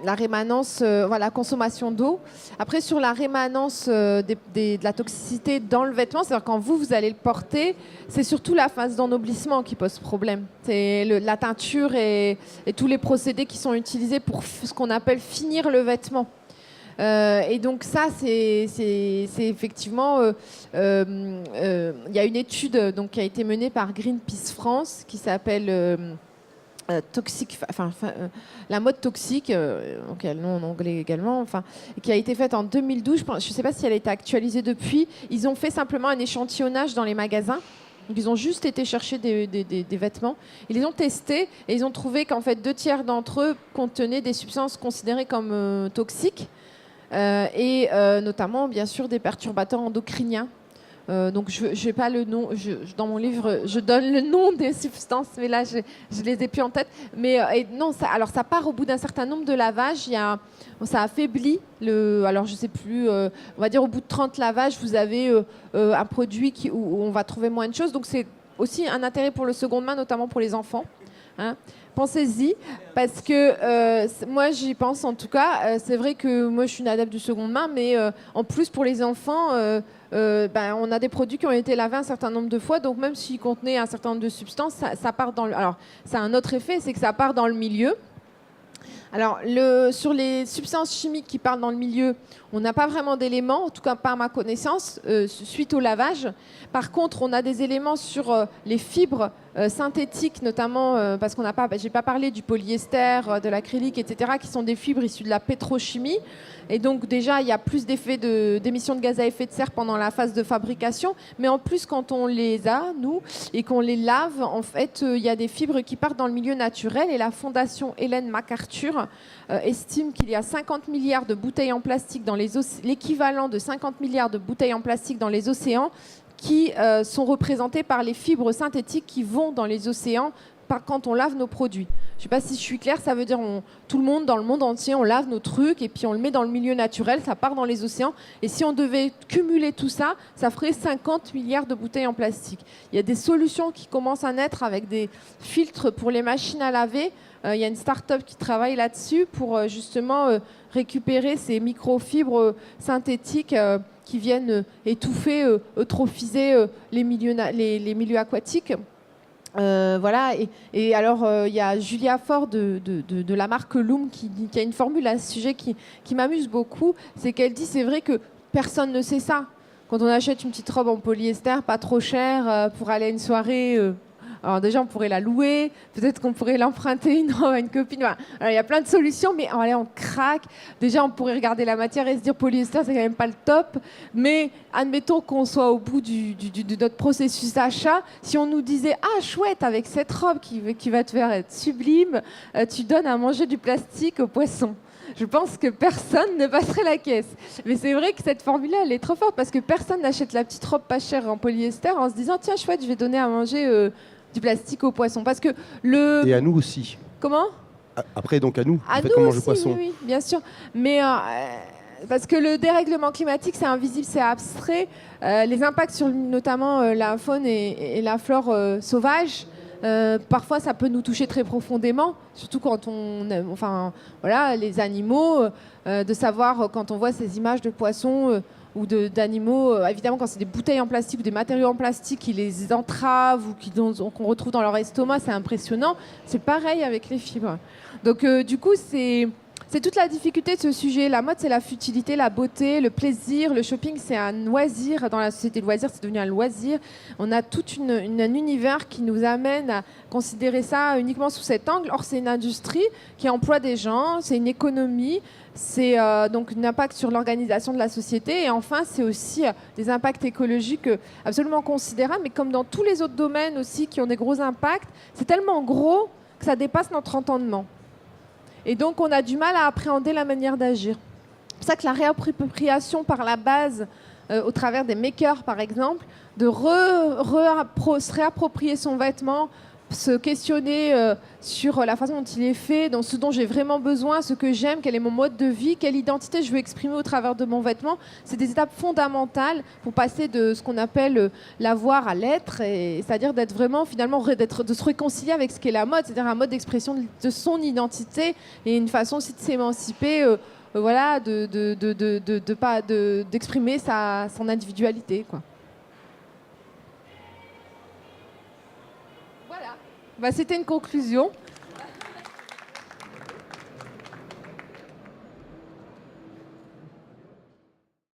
la rémanence, la consommation d'eau. Après, sur la rémanence de la toxicité dans le vêtement, c'est-à-dire quand vous allez le porter, c'est surtout la phase d'ennoblissement qui pose problème. C'est la teinture et tous les procédés qui sont utilisés pour ce qu'on appelle finir le vêtement. Et donc ça, c'est effectivement... Il y a une étude qui a été menée par Greenpeace France qui s'appelle... la mode toxique, donc elle nom en anglais également, qui a été faite en 2012. Je ne sais pas si elle a été actualisée depuis. Ils ont fait simplement un échantillonnage dans les magasins. Donc ils ont juste été chercher des vêtements. Ils les ont testés et ils ont trouvé qu'en fait 2/3 d'entre eux contenaient des substances considérées comme toxiques et notamment bien sûr des perturbateurs endocriniens. Donc je n'ai pas le nom, dans mon livre je donne le nom des substances, mais là je les ai plus en tête. Mais non, ça part au bout d'un certain nombre de lavages, ça affaiblit alors je sais plus, on va dire au bout de 30 lavages, vous avez un produit où on va trouver moins de choses. Donc c'est aussi un intérêt pour le seconde main, notamment pour les enfants. Hein. Pensez-y, parce que moi j'y pense en tout cas. C'est vrai que moi je suis une adepte du seconde main, mais en plus pour les enfants, on a des produits qui ont été lavés un certain nombre de fois, donc même s'ils contenaient un certain nombre de substances, ça part dans alors ça a un autre effet, c'est que ça part dans le milieu. Alors, sur les substances chimiques qui partent dans le milieu, on n'a pas vraiment d'éléments, en tout cas pas à ma connaissance, suite au lavage. Par contre, on a des éléments sur les fibres synthétiques, notamment parce qu'on n'a pas, j'ai pas parlé du polyester, de l'acrylique, etc., qui sont des fibres issues de la pétrochimie. Et donc déjà, il y a plus d'émissions de gaz à effet de serre pendant la phase de fabrication. Mais en plus, quand on les a, nous, et qu'on les lave, en fait, il y a des fibres qui partent dans le milieu naturel. Et la fondation Ellen MacArthur estime qu'il y a 50 milliards de bouteilles en plastique dans l'équivalent de 50 milliards de bouteilles en plastique dans les océans qui sont représentées par les fibres synthétiques qui vont dans les océans quand on lave nos produits. Je ne sais pas si je suis claire, ça veut dire tout le monde, dans le monde entier, on lave nos trucs et puis on le met dans le milieu naturel, ça part dans les océans. Et si on devait cumuler tout ça, ça ferait 50 milliards de bouteilles en plastique. Il y a des solutions qui commencent à naître avec des filtres pour les machines à laver. Il y a une start-up qui travaille là-dessus pour justement récupérer ces microfibres synthétiques qui viennent étouffer, eutrophiser les milieux aquatiques. Voilà, et alors il y a Julia Ford de la marque Loom qui a une formule à ce sujet qui m'amuse beaucoup. C'est qu'elle dit, c'est vrai que personne ne sait ça. Quand on achète une petite robe en polyester pas trop chère pour aller à une soirée, alors déjà on pourrait la louer, peut-être qu'on pourrait l'emprunter une robe à une copine. Voilà. Alors, il y a plein de solutions, mais allez, on craque. Déjà on pourrait regarder la matière et se dire polyester c'est quand même pas le top, mais admettons qu'on soit au bout de notre processus d'achat. Si on nous disait ah chouette, avec cette robe qui va te faire être sublime, tu donnes à manger du plastique aux poissons. Je pense que personne ne passerait la caisse. Mais c'est vrai que cette formule-là, elle est trop forte parce que personne n'achète la petite robe pas chère en polyester en se disant tiens chouette, je vais donner à manger du plastique aux poissons. Parce que Et à nous aussi. Comment ? Après, donc à nous, à fait nous qu'on mange aussi, le poisson. oui, bien sûr. Mais parce que le dérèglement climatique, c'est invisible, c'est abstrait. Les impacts sur notamment la faune et la flore sauvage, parfois ça peut nous toucher très profondément, surtout quand enfin voilà, les animaux, de savoir quand on voit ces images de poissons ou d'animaux, évidemment quand c'est des bouteilles en plastique ou des matériaux en plastique qui les entravent ou qu'on retrouve dans leur estomac, c'est impressionnant. C'est pareil avec les fibres. Donc du coup c'est toute la difficulté de ce sujet. La mode, c'est la futilité, la beauté, le plaisir. Le shopping, c'est un loisir. Dans la société de loisirs, c'est devenu un loisir. On a tout un univers qui nous amène à considérer ça uniquement sous cet angle. Or, c'est une industrie qui emploie des gens, c'est une économie, c'est donc un impact sur l'organisation de la société. Et enfin, c'est aussi des impacts écologiques absolument considérables. Mais comme dans tous les autres domaines aussi qui ont des gros impacts, c'est tellement gros que ça dépasse notre entendement. Et donc, on a du mal à appréhender la manière d'agir. C'est pour ça que la réappropriation par la base, au travers des makers, par exemple, de se réapproprier son vêtement, se questionner sur la façon dont il est fait, dans ce dont j'ai vraiment besoin, ce que j'aime, quel est mon mode de vie, quelle identité je veux exprimer au travers de mon vêtement. C'est des étapes fondamentales pour passer de ce qu'on appelle l'avoir à l'être, c'est-à-dire d'être vraiment, finalement, de se réconcilier avec ce qu'est la mode, c'est-à-dire un mode d'expression de son identité et une façon aussi de s'émanciper, voilà, d'exprimer son individualité, quoi. Bah, c'était une conclusion.